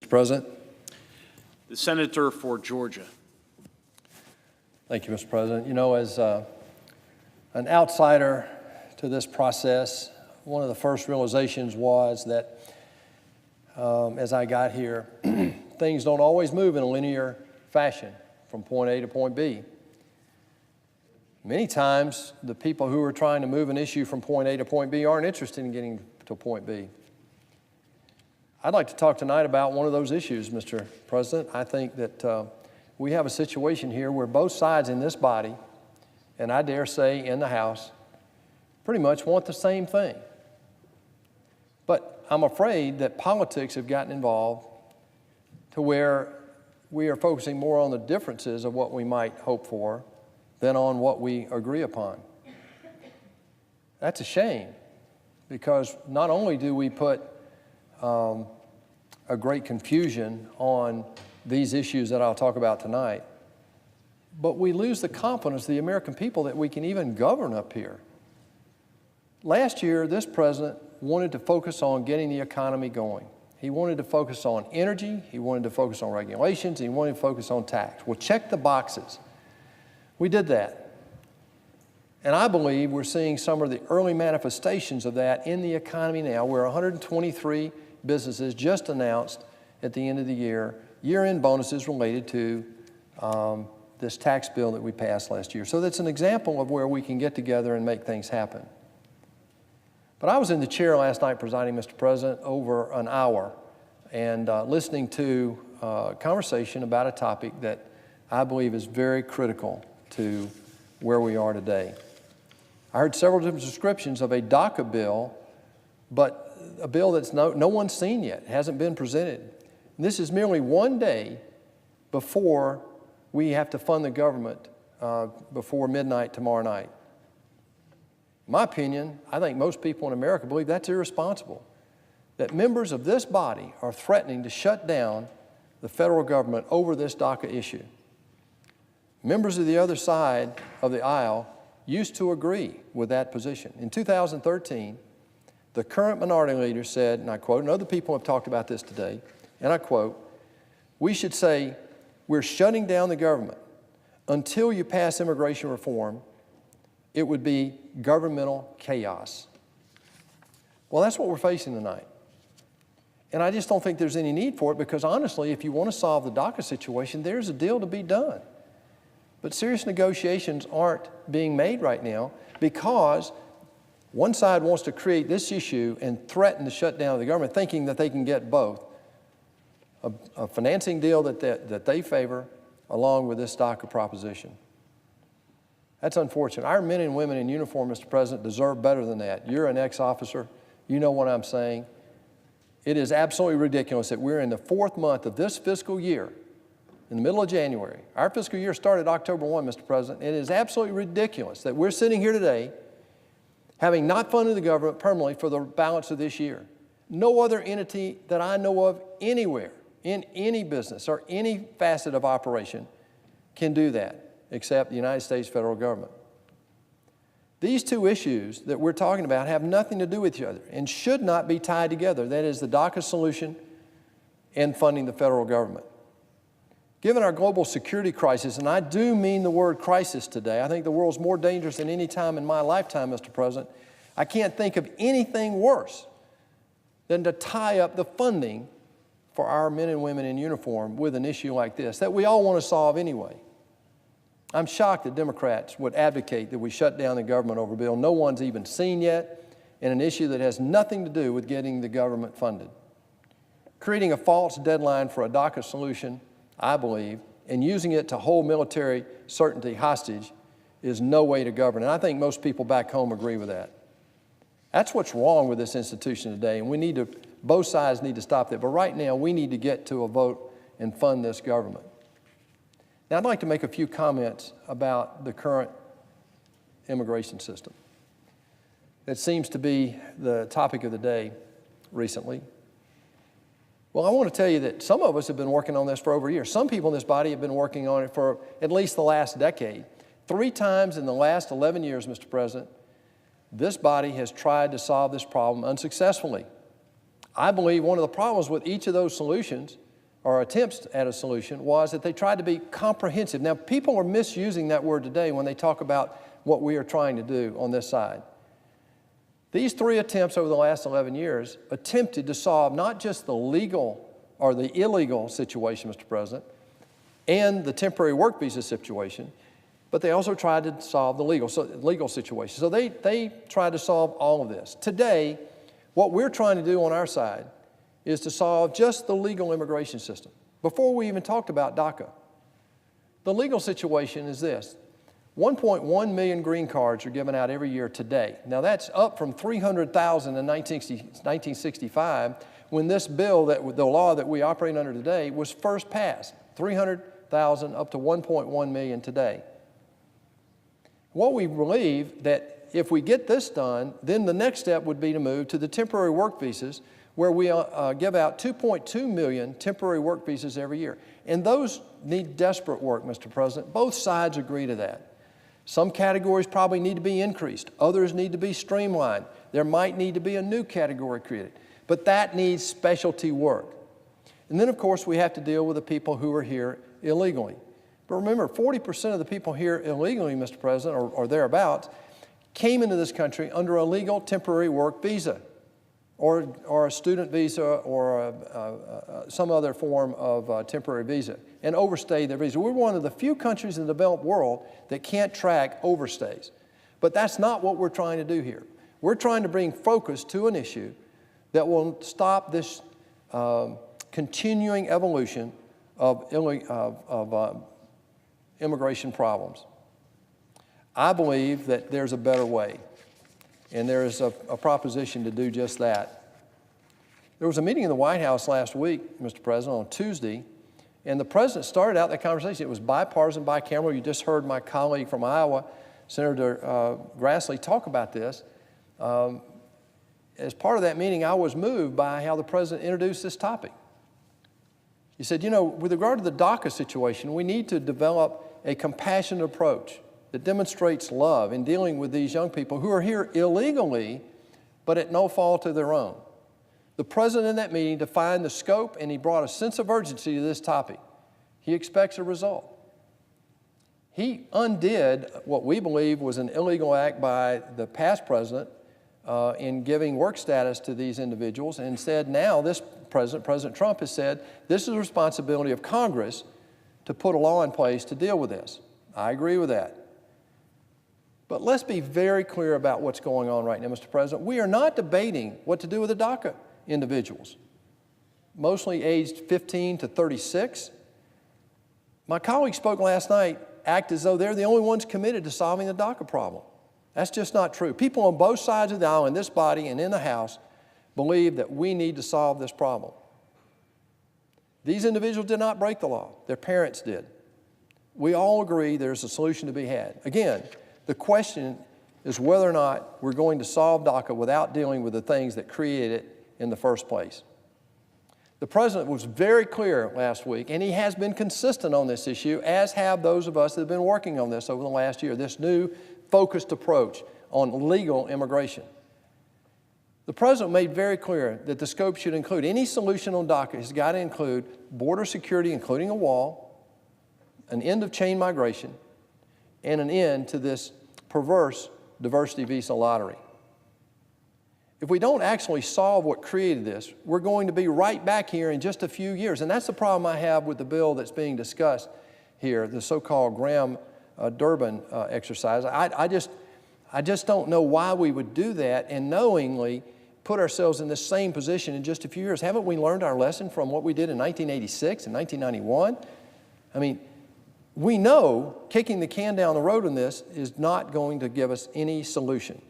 Mr. President. The Senator for Georgia. Thank you, Mr. President. You know, as an outsider to this process, one of the first realizations was that as I got here, things don't always move in a linear fashion from point A to point B. Many times, the people who are trying to move an issue from point A to point B aren't interested in getting to point B. I'd like to talk tonight about one of those issues, Mr. President. I think that we have a situation here where both sides in this body, and I dare say in the House, pretty much want the same thing. But I'm afraid that politics have gotten involved to where we are focusing more on the differences of what we might hope for than on what we agree upon. That's a shame, because not only do we put a great confusion on these issues that I'll talk about tonight, but we lose the confidence of the American people that we can even govern up here. Last year, this president wanted to focus on getting the economy going. He wanted to focus on energy, he wanted to focus on regulations, he wanted to focus on tax. Well, check the boxes. We did that. And I believe we're seeing some of the early manifestations of that in the economy now, where 123 businesses just announced at the end of the year-end bonuses related to this tax bill that we passed last year. So that's an example of where we can get together and make things happen. But I was in the chair last night presiding, Mr. President, over an hour and listening to a conversation about a topic that I believe is very critical to where we are today. I heard several different descriptions of a DACA bill, but a bill that's no one's seen yet, hasn't been presented. And this is merely one day before we have to fund the government before midnight tomorrow night. In my opinion, I think most people in America believe that's irresponsible, that members of this body are threatening to shut down the federal government over this DACA issue. Members of the other side of the aisle used to agree with that position. In 2013, the current minority leader said, and I quote, and other people have talked about this today, and I quote, "We should say, we're shutting down the government. Until you pass immigration reform, it would be governmental chaos." Well, that's what we're facing tonight. And I just don't think there's any need for it, because honestly, if you want to solve the DACA situation, there's a deal to be done. But serious negotiations aren't being made right now because one side wants to create this issue and threaten the shutdown of the government, thinking that they can get both a financing deal that they favor along with this DACA proposition. That's unfortunate. Our men and women in uniform, Mr. President, deserve better than that. You're an ex-officer. You know what I'm saying. It is absolutely ridiculous that we're in the 4th month of this fiscal year, in the middle of January. Our fiscal year started October 1, Mr. President. It is absolutely ridiculous that we're sitting here today having not funded the government permanently for the balance of this year. No other entity that I know of anywhere, in any business or any facet of operation, can do that, except the United States federal government. These two issues that we're talking about have nothing to do with each other and should not be tied together. That is the DACA solution and funding the federal government. Given our global security crisis, and I do mean the word crisis today, I think the world's more dangerous than any time in my lifetime, Mr. President. I can't think of anything worse than to tie up the funding for our men and women in uniform with an issue like this that we all want to solve anyway. I'm shocked that Democrats would advocate that we shut down the government over a bill no one's even seen yet, and an issue that has nothing to do with getting the government funded. Creating a false deadline for a DACA solution, I believe, and using it to hold military certainty hostage is no way to govern. And I think most people back home agree with that. That's what's wrong with this institution today, and both sides need to stop that. But right now, we need to get to a vote and fund this government. Now, I'd like to make a few comments about the current immigration system. It seems to be the topic of the day recently. Well, I want to tell you that some of us have been working on this for over a year. Some people in this body have been working on it for at least the last decade. 3 times in the last 11 years, Mr. President, this body has tried to solve this problem unsuccessfully. I believe one of the problems with each of those solutions or attempts at a solution, was that they tried to be comprehensive. Now, people are misusing that word today when they talk about what we are trying to do on this side. These 3 attempts over the last 11 years attempted to solve not just the legal or the illegal situation, Mr. President, and the temporary work visa situation, but they also tried to solve the legal situation. So they tried to solve all of this. Today, what we're trying to do on our side is to solve just the legal immigration system. Before we even talked about DACA, the legal situation is this. 1.1 million green cards are given out every year today. Now that's up from 300,000 in 1965 when this bill, the law that we operate under today, was first passed. 300,000 up to 1.1 million today. What we believe that if we get this done, then the next step would be to move to the temporary work visas, where we give out 2.2 million temporary work visas every year. And those need desperate work, Mr. President. Both sides agree to that. Some categories probably need to be increased. Others need to be streamlined. There might need to be a new category created. But that needs specialty work. And then, of course, we have to deal with the people who are here illegally. But remember, 40% of the people here illegally, Mr. President, or thereabouts, came into this country under a legal temporary work visa, or a student visa, or some other form of temporary visa, and overstayed their visa. We're one of the few countries in the developed world that can't track overstays. But that's not what we're trying to do here. We're trying to bring focus to an issue that will stop this continuing evolution of immigration problems. I believe that there's a better way, and there is a proposition to do just that. There was a meeting in the White House last week, Mr. President, on Tuesday, and the President started out that conversation. It was bipartisan, bicameral. You just heard my colleague from Iowa, Senator Grassley, talk about this. As part of that meeting, I was moved by how the President introduced this topic. He said, you know, with regard to the DACA situation, we need to develop a compassionate approach that demonstrates love in dealing with these young people who are here illegally, but at no fault of their own. The President in that meeting defined the scope, and he brought a sense of urgency to this topic. He expects a result. He undid what we believe was an illegal act by the past President in giving work status to these individuals, and said now this President Trump has said this is the responsibility of Congress to put a law in place to deal with this. I agree with that. But let's be very clear about what's going on right now, Mr. President. We are not debating what to do with the DACA individuals, mostly aged 15 to 36. My colleague spoke last night, act as though they're the only ones committed to solving the DACA problem. That's just not true. People on both sides of the aisle in this body and in the House believe that we need to solve this problem. These individuals did not break the law. Their parents did. We all agree there's a solution to be had. Again, the question is whether or not we're going to solve DACA without dealing with the things that created it in the first place. The President was very clear last week, and he has been consistent on this issue, as have those of us that have been working on this over the last year, this new focused approach on legal immigration. The President made very clear that the scope should include any solution on DACA has got to include border security, including a wall, an end of chain migration, and an end to this perverse diversity visa lottery. If we don't actually solve what created this, we're going to be right back here in just a few years. And that's the problem I have with the bill that's being discussed here, the so-called Graham-Durbin exercise. I just don't know why we would do that and knowingly put ourselves in the same position in just a few years. Haven't we learned our lesson from what we did in 1986 and 1991? I mean, we know kicking the can down the road on this is not going to give us any solution.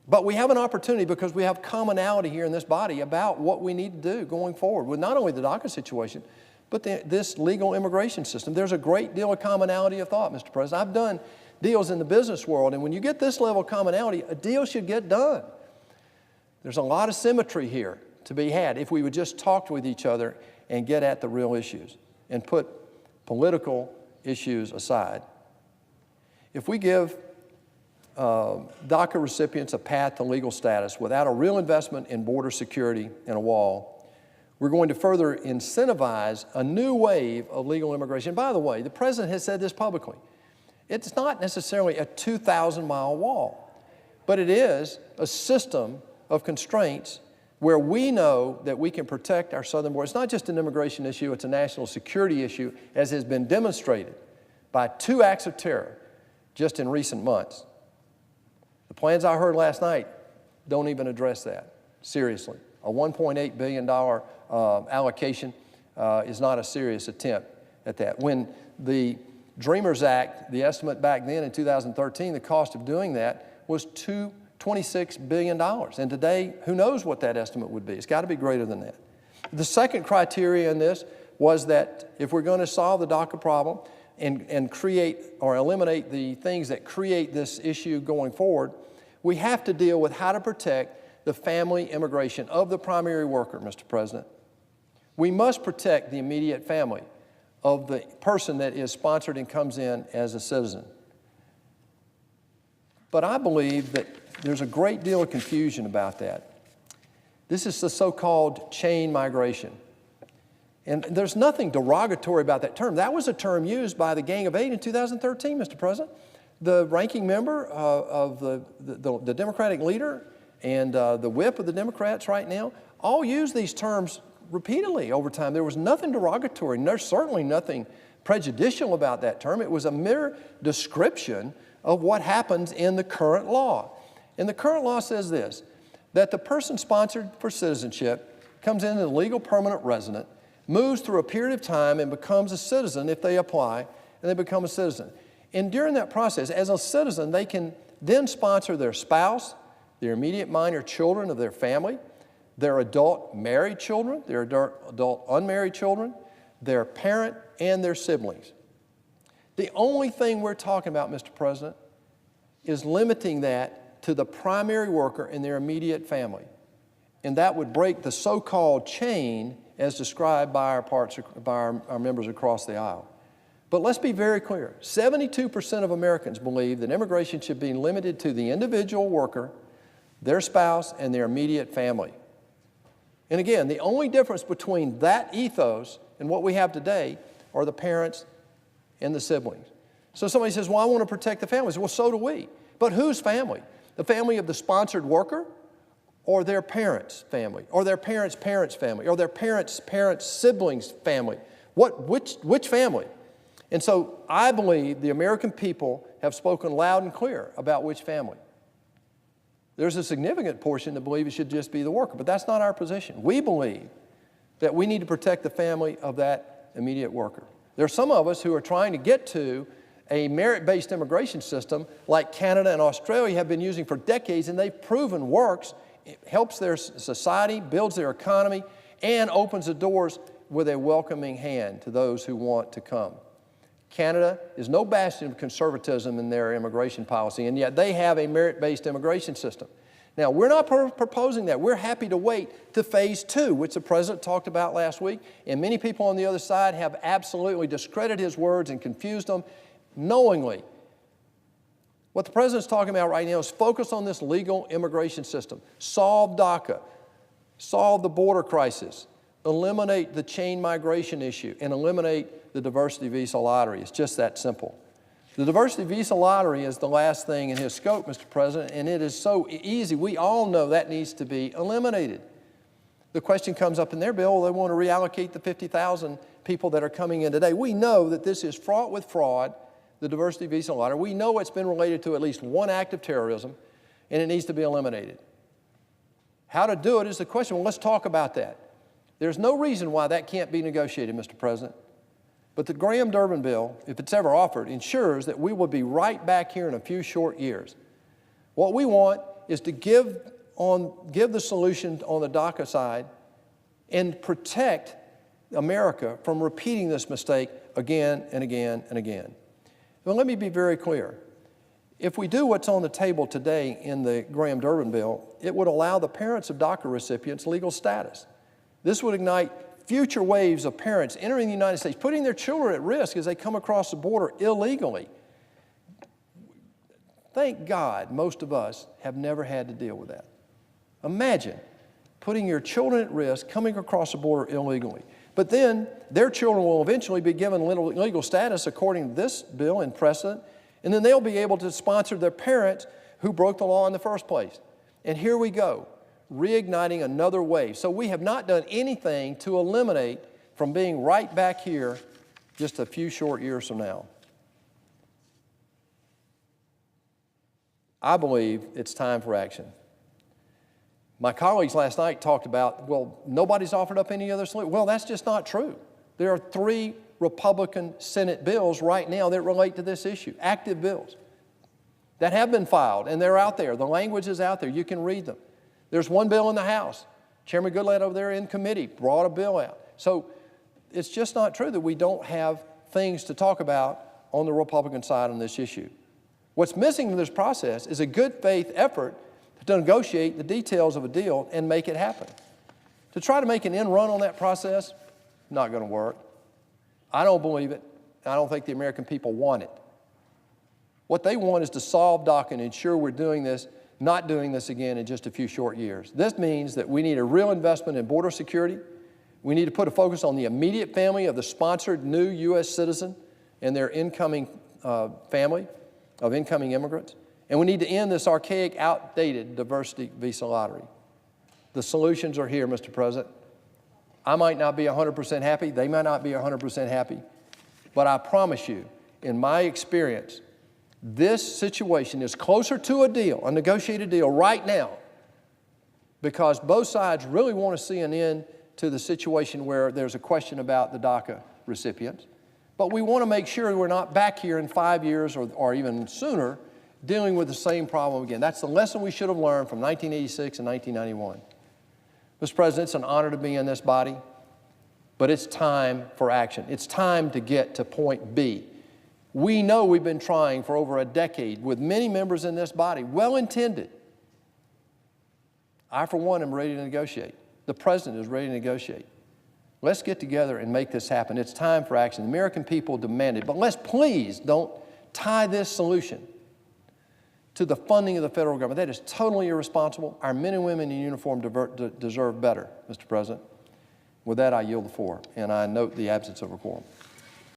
But we have an opportunity because we have commonality here in this body about what we need to do going forward with not only the DACA situation, but this legal immigration system. There's a great deal of commonality of thought, Mr. President. I've done deals in the business world, and when you get this level of commonality, a deal should get done. There's a lot of symmetry here to be had if we would just talk with each other and get at the real issues and put political issues aside. If we give DACA recipients a path to legal status without a real investment in border security and a wall, We're going to further incentivize a new wave of legal immigration. By the way, the president has said this publicly. It's not necessarily a 2,000-mile wall, but it is a system of constraints where we know that we can protect our southern border. It's not just an immigration issue, it's a national security issue, as has been demonstrated by 2 acts of terror just in recent months. The plans I heard last night don't even address that, seriously. A $1.8 billion allocation is not a serious attempt at that. When the Dreamers Act, the estimate back then in 2013, the cost of doing that was $26 billion. And today, who knows what that estimate would be? It's got to be greater than that. The second criteria in this was that if we're going to solve the DACA problem and create or eliminate the things that create this issue going forward, we have to deal with how to protect the family immigration of the primary worker, Mr. President. We must protect the immediate family of the person that is sponsored and comes in as a citizen. But I believe that there's a great deal of confusion about that. This is the so-called chain migration. And there's nothing derogatory about that term. That was a term used by the Gang of Eight in 2013, Mr. President. The ranking member of the Democratic leader and the whip of the Democrats right now all use these terms repeatedly over time. There was nothing derogatory, and there's certainly nothing prejudicial about that term. It was a mere description of what happens in the current law. And the current law says this, that the person sponsored for citizenship comes in as a legal permanent resident, moves through a period of time and becomes a citizen if they apply, and they become a citizen. And during that process, as a citizen, they can then sponsor their spouse, their immediate minor children of their family, their adult married children, their adult unmarried children, their parent, and their siblings. The only thing we're talking about, Mr. President, is limiting that to the primary worker and their immediate family. And that would break the so-called chain as described by our members across the aisle. But let's be very clear. 72% of Americans believe that immigration should be limited to the individual worker, their spouse, and their immediate family. And again, the only difference between that ethos and what we have today are the parents and the siblings. So somebody says, well, I want to protect the families. Well, so do we. But whose family? The family of the sponsored worker, or their parents' family, or their parents' parents' family, or their parents' parents' siblings' family? Which family? And so I believe the American people have spoken loud and clear about which family. There's a significant portion that believe it should just be the worker, but that's not our position. We believe that we need to protect the family of that immediate worker. There are some of us who are trying to get to a merit-based immigration system like Canada and Australia have been using for decades, and they've proven works. It helps their society, builds their economy, and opens the doors with a welcoming hand to those who want to come. Canada is no bastion of conservatism in their immigration policy, and yet they have a merit-based immigration system. Now, we're not proposing that. We're happy to wait to phase 2, which the president talked about last week, and many people on the other side have absolutely discredited his words and confused them knowingly. What the president's talking about right now is focus on this legal immigration system. Solve DACA. Solve the border crisis. Eliminate the chain migration issue and eliminate the diversity visa lottery. It's just that simple. The diversity visa lottery is the last thing in his scope, Mr. President, and it is so easy. We all know that needs to be eliminated. The question comes up in their bill, they want to reallocate the 50,000 people that are coming in today. We know that this is fraught with fraud, the diversity visa lottery. We know it's been related to at least one act of terrorism, and it needs to be eliminated. How to do it is the question. Well, let's talk about that. There's no reason why that can't be negotiated, Mr. President. But the Graham-Durbin bill, if it's ever offered, ensures that we will be right back here in a few short years. What we want is to give the solution on the DACA side and protect America from repeating this mistake again and again and again. Well, let me be very clear. If we do what's on the table today in the Graham-Durbin bill, it would allow the parents of DACA recipients legal status. This would ignite future waves of parents entering the United States, putting their children at risk as they come across the border illegally. Thank God most of us have never had to deal with that. Imagine putting your children at risk coming across the border illegally. But then their children will eventually be given legal status according to this bill and precedent, and then they'll be able to sponsor their parents who broke the law in the first place. And here we go, reigniting another wave. So we have not done anything to eliminate from being right back here just a few short years from now. I believe it's time for action. My colleagues last night talked about, well, nobody's offered up any other solution. Well, that's just not true. There are 3 Republican Senate bills right now that relate to this issue, active bills, that have been filed, and they're out there. The language is out there. You can read them. There's one bill in the House. Chairman Goodlatte over there in committee brought a bill out. So it's just not true that we don't have things to talk about on the Republican side on this issue. What's missing in this process is a good faith effort to negotiate the details of a deal and make it happen. To try to make an end run on that process, not going to work. I don't believe it. I don't think the American people want it. What they want is to solve DACA and ensure we're doing this, not doing this again in just a few short years. This means that we need a real investment in border security. We need to put a focus on the immediate family of the sponsored new U.S. citizen and their incoming family of incoming immigrants. And we need to end this archaic, outdated diversity visa lottery. The solutions are here, Mr. President. I might not be 100% happy. They might not be 100% happy. But I promise you, in my experience, this situation is closer to a deal, a negotiated deal right now, because both sides really want to see an end to the situation where there's a question about the DACA recipients. But we want to make sure we're not back here in 5 years or even sooner dealing with the same problem again. That's the lesson we should have learned from 1986 and 1991. Mr. President, it's an honor to be in this body, but it's time for action. It's time to get to point B. We know we've been trying for over a decade with many members in this body, well-intended. I, for one, am ready to negotiate. The President is ready to negotiate. Let's get together and make this happen. It's time for action. The American people demand it. But let's please don't tie this solution to the funding of the federal government. That is totally irresponsible. Our men and women in uniform deserve better, Mr. President. With that, I yield the floor, and I note the absence of a quorum.